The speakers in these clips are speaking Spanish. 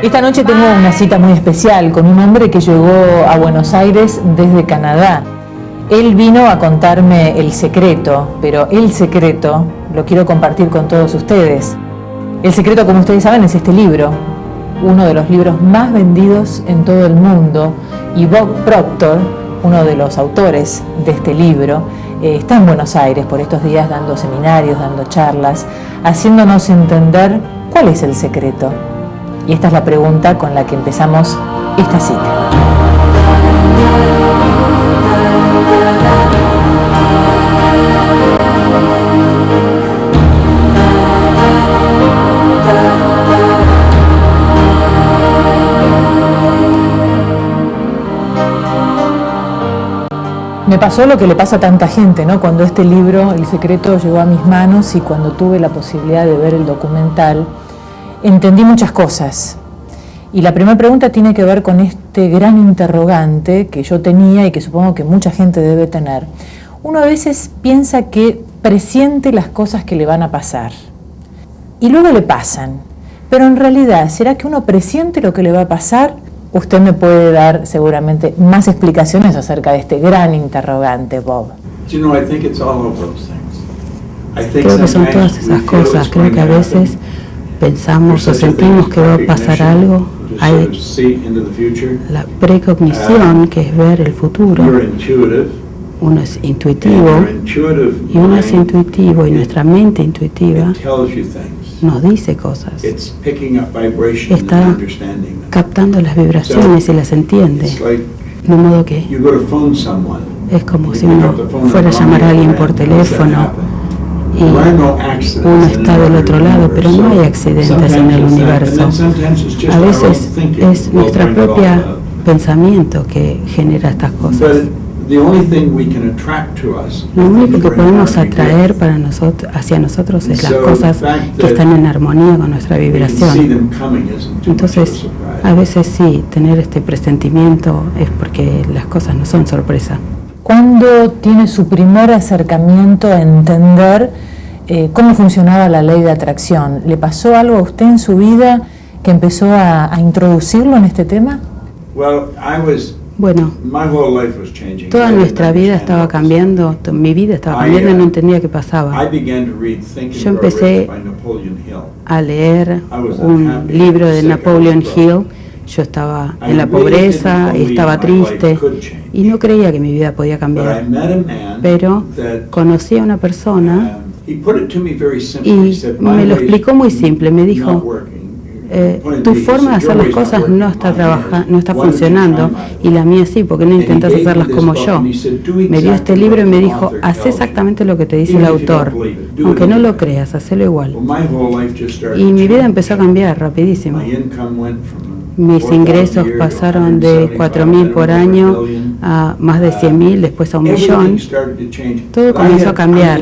Esta noche tengo una cita muy especial con un hombre que llegó a Buenos Aires desde Canadá. Él vino a contarme el secreto, pero el secreto lo quiero compartir con todos ustedes. El secreto, como ustedes saben, es este libro, uno de los libros más vendidos en todo el mundo, y Bob Proctor, uno de los autores de este libro, está en Buenos Aires por estos días dando seminarios, dando charlas, haciéndonos entender cuál es el secreto. Y esta es la pregunta con la que empezamos esta cita. Me pasó lo que le pasa a tanta gente, ¿no? Cuando este libro, El Secreto, llegó a mis manos y cuando tuve la posibilidad de ver el documental, entendí muchas cosas. Y la primera pregunta tiene que ver con este gran interrogante que yo tenía y que supongo que mucha gente debe tener. Uno a veces piensa que presiente las cosas que le van a pasar y luego le pasan. Pero en realidad, ¿será que uno presiente lo que le va a pasar? Usted me puede dar seguramente más explicaciones acerca de este gran interrogante, Bob. Creo que son todas esas cosas. Creo que a veces pensamos o sentimos que va a pasar algo. Hay la precognición, que es ver el futuro. Uno es intuitivo, y nuestra mente intuitiva nos dice cosas. Está captando las vibraciones y las entiende. De modo que es como si uno fuera a llamar a alguien por teléfono y uno está del otro lado, pero no hay accidentes en el universo. A veces es nuestro propio pensamiento que genera estas cosas. Lo único que podemos atraer hacia nosotros es las cosas que están en armonía con nuestra vibración. Entonces, a veces sí, tener este presentimiento es porque las cosas no son sorpresa. ¿Cuándo tiene su primer acercamiento a entender cómo funcionaba la ley de atracción? ¿Le pasó algo a usted en su vida que empezó a introducirlo en este tema? Bueno, toda nuestra vida estaba cambiando, mi vida estaba cambiando y no entendía qué pasaba. Yo empecé a leer un libro de Napoleon Hill. Yo estaba en la pobreza y estaba triste y no creía que mi vida podía cambiar. Pero conocí a una persona y me lo explicó muy simple. Me dijo, tu forma de hacer las cosas no está funcionando, y la mía sí, porque no intentas hacerlas como yo. Me dio este libro y me dijo, haz exactamente lo que te dice el autor, aunque no lo creas, hacelo igual. Y mi vida empezó a cambiar rapidísimo. Mis ingresos pasaron de 4.000 por año a más de 100.000, después a 1.000.000. Todo comenzó a cambiar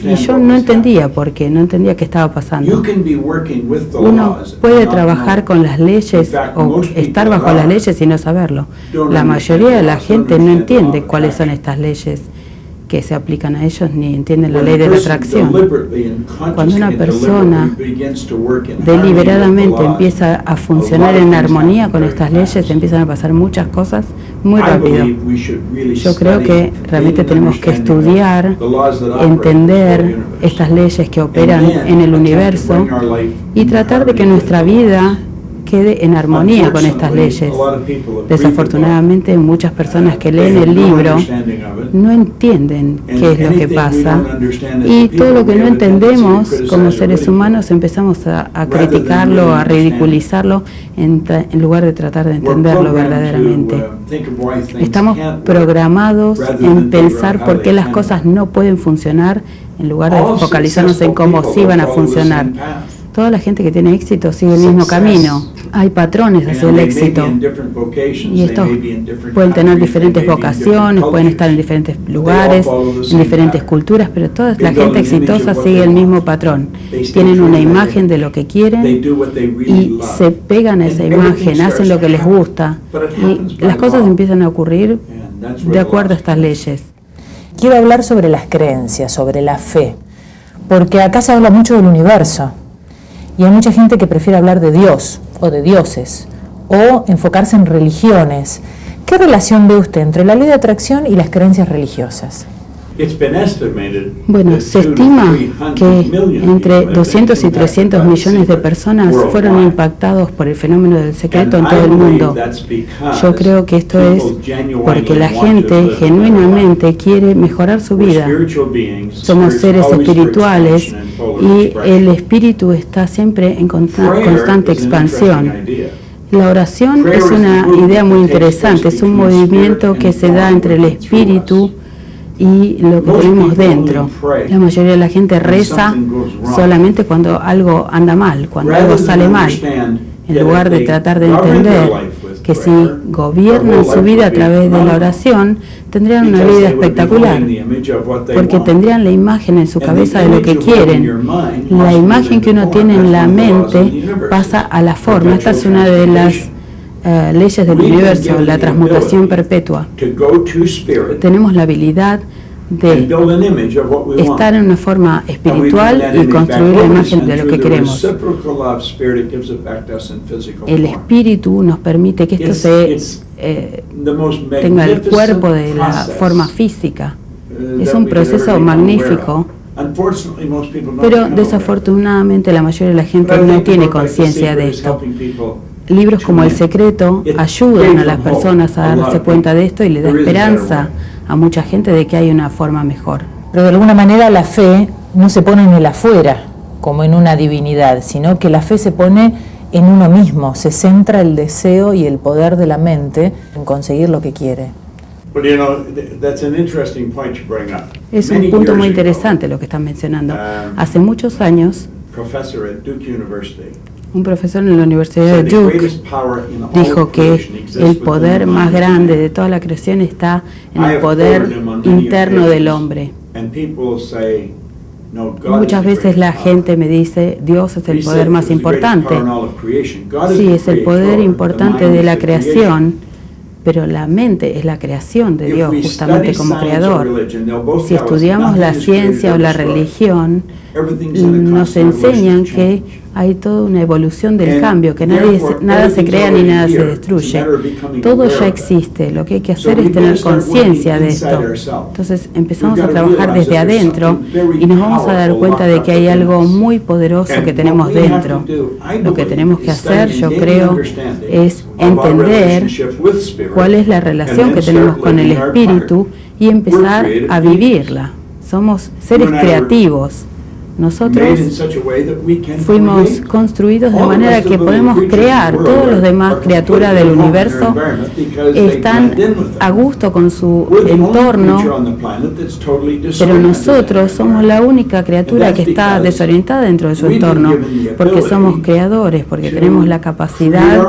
y yo no entendía por qué, no entendía qué estaba pasando. Uno puede trabajar con las leyes o estar bajo las leyes y no saberlo. La mayoría de la gente no entiende cuáles son estas leyes que se aplican a ellos, ni entienden la ley de la atracción. Cuando una persona deliberadamente empieza a funcionar en armonía con estas leyes, empiezan a pasar muchas cosas muy rápido. Yo creo que realmente tenemos que estudiar, entender estas leyes que operan en el universo y tratar de que nuestra vida quede en armonía con estas leyes. Desafortunadamente, muchas personas que leen el libro no entienden qué es lo que pasa, y todo lo que no entendemos como seres humanos empezamos a criticarlo, a ridiculizarlo, en lugar de tratar de entenderlo verdaderamente. Estamos programados en pensar por qué las cosas no pueden funcionar, en lugar de focalizarnos en cómo sí van a funcionar. Toda la gente que tiene éxito sigue el mismo camino. Hay patrones hacia el éxito. Y estos pueden tener diferentes vocaciones, pueden estar en diferentes lugares, en diferentes culturas, pero toda la gente exitosa sigue el mismo patrón. Tienen una imagen de lo que quieren y se pegan a esa imagen, hacen lo que les gusta. Y las cosas empiezan a ocurrir de acuerdo a estas leyes. Quiero hablar sobre las creencias, sobre la fe, porque acá se habla mucho del universo. Y hay mucha gente que prefiere hablar de Dios o de dioses, o enfocarse en religiones. ¿Qué relación ve usted entre la ley de atracción y las creencias religiosas? Bueno, se estima que entre 200 y 300 millones de personas fueron impactados por el fenómeno del secreto en todo el mundo. Yo creo que esto es porque la gente genuinamente quiere mejorar su vida. Somos seres espirituales y el espíritu está siempre en constante expansión. La oración es una idea muy interesante, es un movimiento que se da entre el espíritu y lo que tenemos dentro. La mayoría de la gente reza solamente cuando algo anda mal, cuando algo sale mal, en lugar de tratar de entender que si gobiernan su vida a través de la oración, tendrían una vida espectacular, porque tendrían la imagen en su cabeza de lo que quieren. La imagen que uno tiene en la mente pasa a la forma. Esta es una de las leyes del universo, la transmutación perpetua. Tenemos la habilidad de estar en una forma espiritual y construir la imagen de lo que queremos. El espíritu nos permite que esto tenga el cuerpo de la forma física. Es un proceso magnífico, pero desafortunadamente la mayoría de la gente no tiene conciencia de esto. Libros como El Secreto ayudan a las personas a darse cuenta de esto y le da esperanza a mucha gente de que hay una forma mejor. Pero de alguna manera la fe no se pone en el afuera, como en una divinidad, sino que la fe se pone en uno mismo, se centra el deseo y el poder de la mente en conseguir lo que quiere. Es un punto muy interesante lo que están mencionando. Hace muchos años, un profesor en la Universidad de Duke dijo que el poder más grande de toda la creación está en el poder interno del hombre. Muchas veces la gente me dice, Dios es el poder más importante. Sí, es el poder importante de la creación, pero la mente es la creación de Dios, justamente como creador. Si estudiamos la ciencia o la religión, nos enseñan que hay toda una evolución del cambio, que nada se crea ni nada se destruye. Todo ya existe, lo que hay que hacer es tener conciencia de esto. Entonces empezamos a trabajar desde adentro y nos vamos a dar cuenta de que hay algo muy poderoso que tenemos dentro. Lo que tenemos que hacer, yo creo, es entender cuál es la relación que tenemos con el espíritu y empezar a vivirla. Somos seres creativos. Nosotros fuimos construidos de manera que podemos crear. Todas las demás criaturas del universo están a gusto con su entorno, pero nosotros somos la única criatura que está desorientada dentro de su entorno, porque somos creadores, porque tenemos la capacidad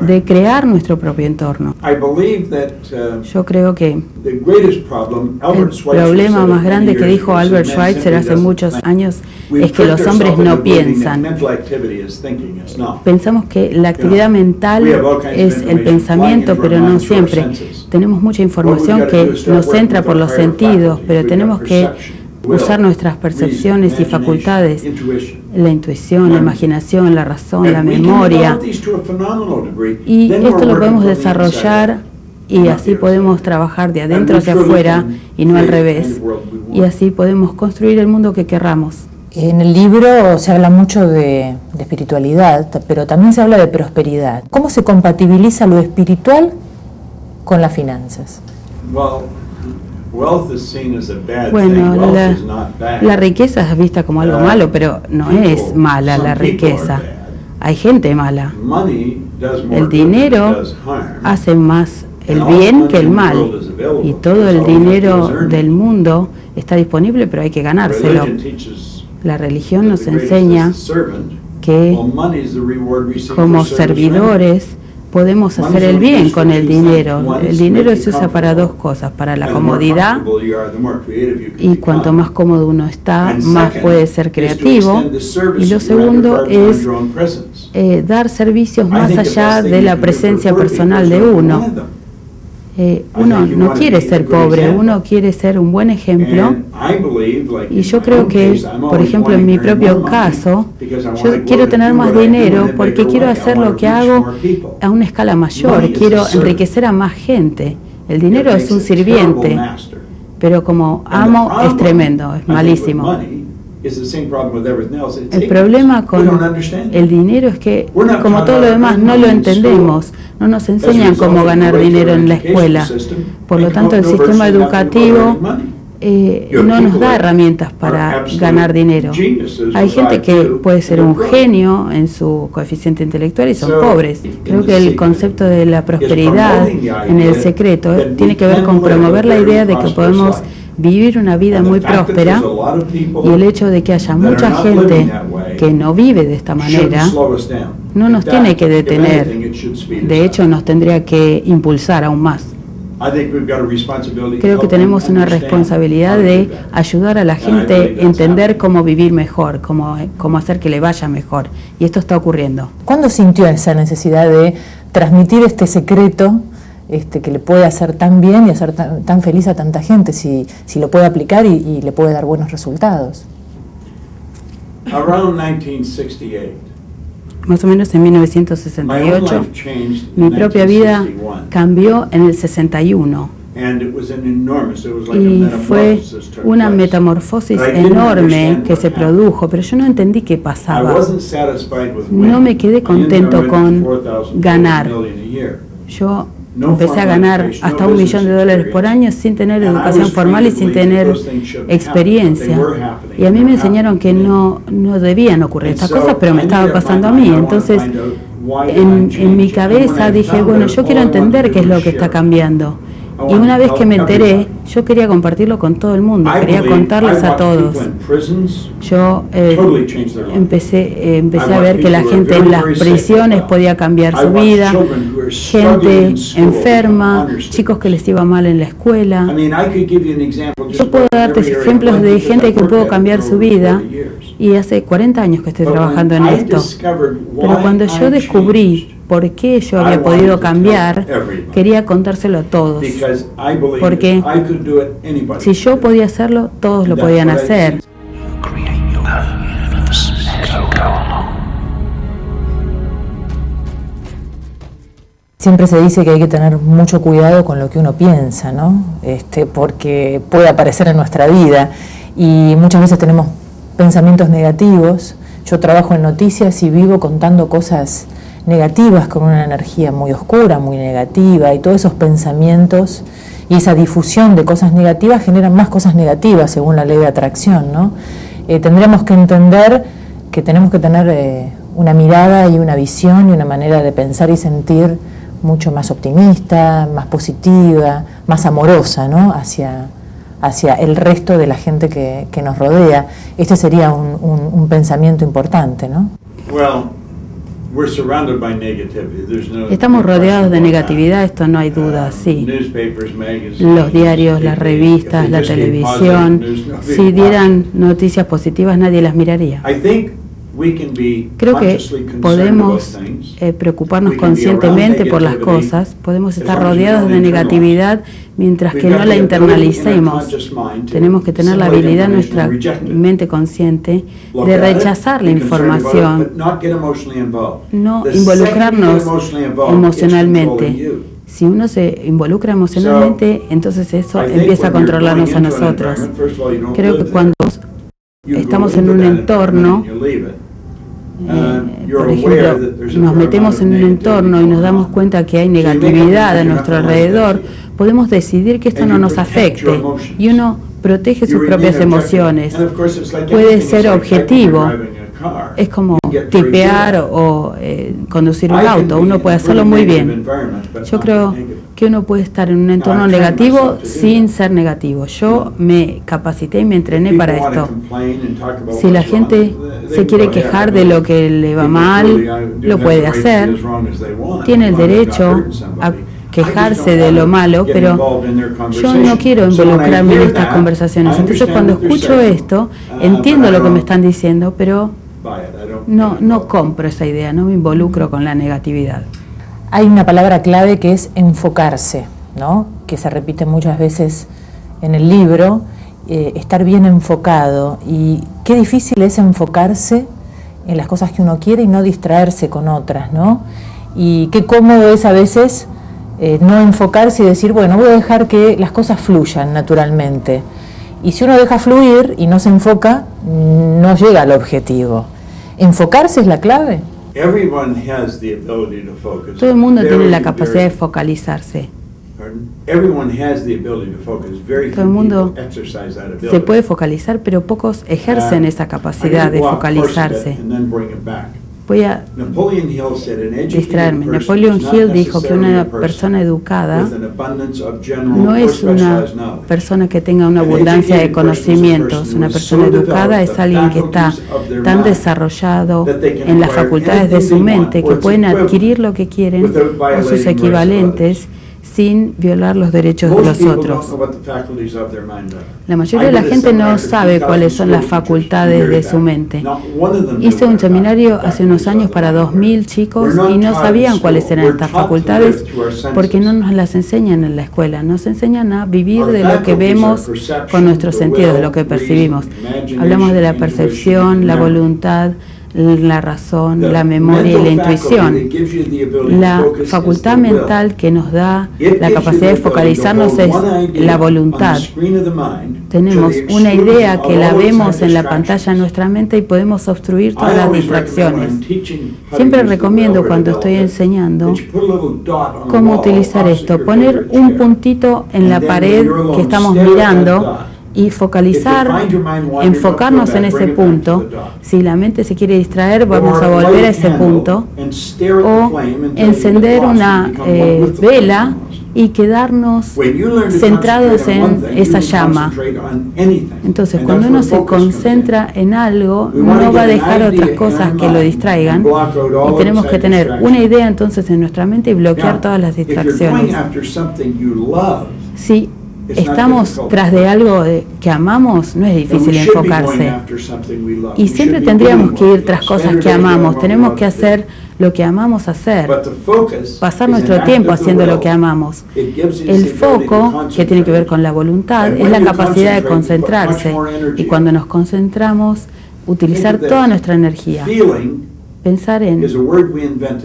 de crear nuestro propio entorno. Yo creo que el problema más grande que dijo Albert Schweitzer hace muchos años es que los hombres no piensan. Pensamos que la actividad mental es el pensamiento, pero no siempre. Tenemos mucha información que nos entra por los sentidos, pero tenemos que usar nuestras percepciones y facultades, la intuición, la imaginación, la razón, la memoria. Y esto lo podemos desarrollar y así podemos trabajar de adentro hacia afuera y no al revés. Y así podemos construir el mundo que querramos. En el libro se habla mucho de espiritualidad, pero también se habla de prosperidad. ¿Cómo se compatibiliza lo espiritual con las finanzas? Bueno, la riqueza es vista como algo malo, pero no es mala la riqueza. Hay gente mala. El dinero hace más el bien que el mal, y todo el dinero del mundo está disponible, pero hay que ganárselo. La religión nos enseña que como servidores podemos hacer el bien con el dinero. El dinero se usa para dos cosas, para la comodidad, y cuanto más cómodo uno está, más puede ser creativo. Y lo segundo es dar servicios más allá de la presencia personal de uno. Uno no quiere ser pobre, uno quiere ser un buen ejemplo. Y yo creo que, por ejemplo, en mi propio caso, yo quiero tener más dinero porque quiero hacer lo que hago a una escala mayor, quiero enriquecer a más gente. El dinero es un sirviente, pero como amo es tremendo, es malísimo. El problema con el dinero es que, como todo lo demás, no lo entendemos. No nos enseñan cómo ganar dinero en la escuela. Por lo tanto, el sistema educativo no nos da herramientas para ganar dinero. Hay gente que puede ser un genio en su coeficiente intelectual y son pobres. Creo que el concepto de la prosperidad en El Secreto tiene que ver con promover la idea de que podemos vivir una vida muy próspera, y el hecho de que haya mucha gente que no vive de esta manera no nos tiene que detener. De hecho, nos tendría que impulsar aún más. Creo que tenemos una responsabilidad de ayudar a la gente a entender cómo vivir mejor, cómo hacer que le vaya mejor. Y esto está ocurriendo. ¿Cuándo sintió esa necesidad de transmitir este secreto que le puede hacer tan bien y hacer tan feliz a tanta gente, si lo puede aplicar y le puede dar buenos resultados? Más o menos en 1968, mi propia vida cambió en el 61. Y fue una metamorfosis enorme que se produjo, pero yo no entendí qué pasaba. No me quedé contento con ganar. Yo empecé a ganar hasta $1 millón por año sin tener educación formal y sin tener experiencia. Y a mí me enseñaron que no debían ocurrir estas cosas, pero me estaba pasando a mí. Entonces, en mi cabeza dije, bueno, yo quiero entender qué es lo que está cambiando. Y una vez que me enteré, yo quería compartirlo con todo el mundo, quería contarles a todos. Yo empecé a ver que la gente en las prisiones podía cambiar su vida, gente enferma, chicos que les iba mal en la escuela. Yo puedo darte ejemplos de gente que pudo cambiar su vida, y hace 40 años que estoy trabajando en esto. Pero cuando yo descubrí por qué yo había podido cambiar, quería contárselo a todos. Porque si yo podía hacerlo, todos lo podían hacer. Siempre se dice que hay que tener mucho cuidado con lo que uno piensa, ¿no? Porque puede aparecer en nuestra vida y muchas veces tenemos pensamientos negativos. Yo trabajo en noticias y vivo contando cosas negativas con una energía muy oscura, muy negativa, y todos esos pensamientos y esa difusión de cosas negativas generan más cosas negativas según la ley de atracción, ¿no? Tendríamos que entender que tenemos que tener una mirada y una visión y una manera de pensar y sentir mucho más optimista, más positiva, más amorosa, ¿no? hacia el resto de la gente que nos rodea. Este sería un pensamiento importante, ¿no? Estamos rodeados de negatividad, esto no hay duda, sí. Los diarios, las revistas, la televisión, si dieran noticias positivas nadie las miraría. Creo que podemos preocuparnos conscientemente por las cosas, podemos estar rodeados de negatividad mientras que no la internalicemos. Tenemos que tener la habilidad en nuestra mente consciente de rechazar la información, no involucrarnos emocionalmente. Si uno se involucra emocionalmente, entonces eso empieza a controlarnos a nosotros. Creo que cuando estamos en un entorno, por ejemplo, nos metemos en un entorno y nos damos cuenta que hay negatividad a nuestro alrededor, podemos decidir que esto no nos afecte y uno protege sus propias emociones. Puede ser objetivo. Es como tipear o conducir un auto, uno puede hacerlo muy bien. Yo creo que uno puede estar en un entorno negativo sin ser negativo. Yo me capacité y me entrené para esto. Si la gente se quiere quejar de lo que le va mal, lo puede hacer. Tiene el derecho a quejarse de lo malo, pero yo no quiero involucrarme en estas conversaciones. Entonces cuando escucho esto, entiendo lo que me están diciendo, pero no compro esa idea, no me involucro con la negatividad. Hay una palabra clave que es enfocarse. ¿no?, que se repite muchas veces en el libro, estar bien enfocado. Y qué difícil es enfocarse en las cosas que uno quiere y no distraerse con otras, ¿no? Y qué cómodo es a veces no enfocarse y decir, bueno, voy a dejar que las cosas fluyan naturalmente. Y si uno deja fluir y no se enfoca, no llega al objetivo. ¿Enfocarse es la clave? Todo el mundo tiene la capacidad de focalizarse. Todo el mundo se puede focalizar, pero pocos ejercen esa capacidad de focalizarse. Voy a distraerme. Napoleon Hill dijo que una persona educada no es una persona que tenga una abundancia de conocimientos. Una persona educada es alguien que está tan desarrollado en las facultades de su mente que pueden adquirir lo que quieren o sus equivalentes sin violar los derechos de los otros. La mayoría de la gente no sabe cuáles son las facultades de su mente. Hice un seminario hace unos años para 2.000 chicos y no sabían cuáles eran estas facultades porque no nos las enseñan en la escuela. Nos enseñan a vivir de lo que vemos con nuestros sentidos, de lo que percibimos. Hablamos de la percepción, la voluntad, la razón, la memoria y la intuición. La facultad mental que nos da la capacidad de focalizarnos es la voluntad. Tenemos una idea que la vemos en la pantalla en nuestra mente y podemos obstruir todas las distracciones. Siempre recomiendo cuando estoy enseñando cómo utilizar esto, poner un puntito en la pared que estamos mirando y focalizar, enfocarnos en ese punto. Si la mente se quiere distraer, vamos a volver a ese punto, o encender una vela y quedarnos centrados en esa llama. Entonces, cuando uno se concentra en algo, no va a dejar otras cosas que lo distraigan, y tenemos que tener una idea entonces en nuestra mente y bloquear todas las distracciones. Si estamos tras de algo que amamos, no es difícil enfocarse. Y siempre tendríamos que ir tras cosas que amamos. Tenemos que hacer lo que amamos hacer. Pasar nuestro tiempo haciendo lo que amamos. El foco, que tiene que ver con la voluntad, es la capacidad de concentrarse. Y cuando nos concentramos, utilizar toda nuestra energía. Pensar en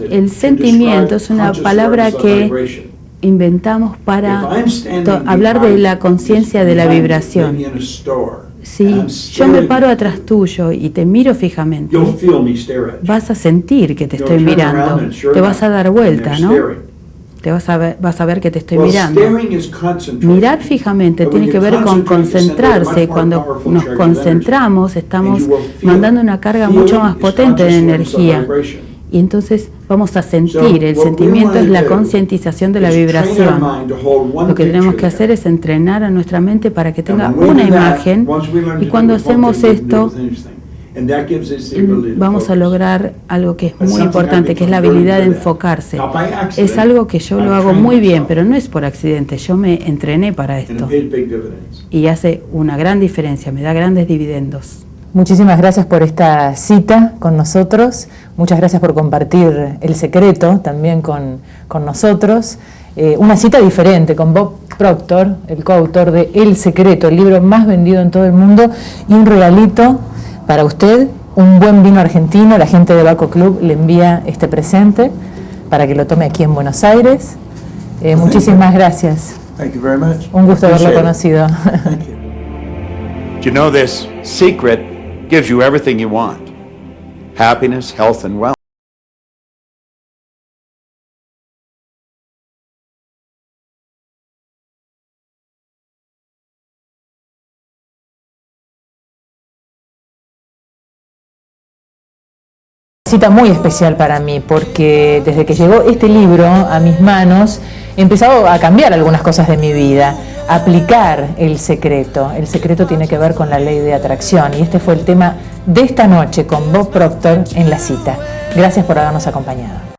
el sentimiento es una palabra que inventamos para hablar de la conciencia de la vibración. Si yo me paro atrás tuyo y te miro fijamente, vas a sentir que te estoy mirando, te vas a dar vuelta, ¿no? Vas a ver que te estoy mirando. Mirar fijamente tiene que ver con concentrarse. Cuando nos concentramos, estamos mandando una carga mucho más potente de energía. Y entonces vamos a sentir, el sentimiento es la concientización de la vibración. Lo que tenemos que hacer es entrenar a nuestra mente para que tenga una imagen, y cuando hacemos esto, vamos a lograr algo que es muy importante, que es la habilidad de enfocarse. Es algo que yo lo hago muy bien, pero no es por accidente, yo me entrené para esto. Y hace una gran diferencia, me da grandes dividendos. Muchísimas gracias por esta cita con nosotros, muchas gracias por compartir el secreto también con nosotros. Una cita diferente con Bob Proctor, el coautor de El Secreto, el libro más vendido en todo el mundo, y un regalito para usted, un buen vino argentino. La gente de Baco Club le envía este presente para que lo tome aquí en Buenos Aires. Muchísimas gracias. Un gusto haberlo conocido. You know, this secret gives you everything you want. Happiness, health, and wealth. Cita muy especial para mí, porque desde que llegó este libro a mis manos he empezado a cambiar algunas cosas de mi vida, a aplicar el secreto. El secreto tiene que ver con la ley de atracción, y este fue el tema de esta noche con Bob Proctor en La Cita. Gracias por habernos acompañado.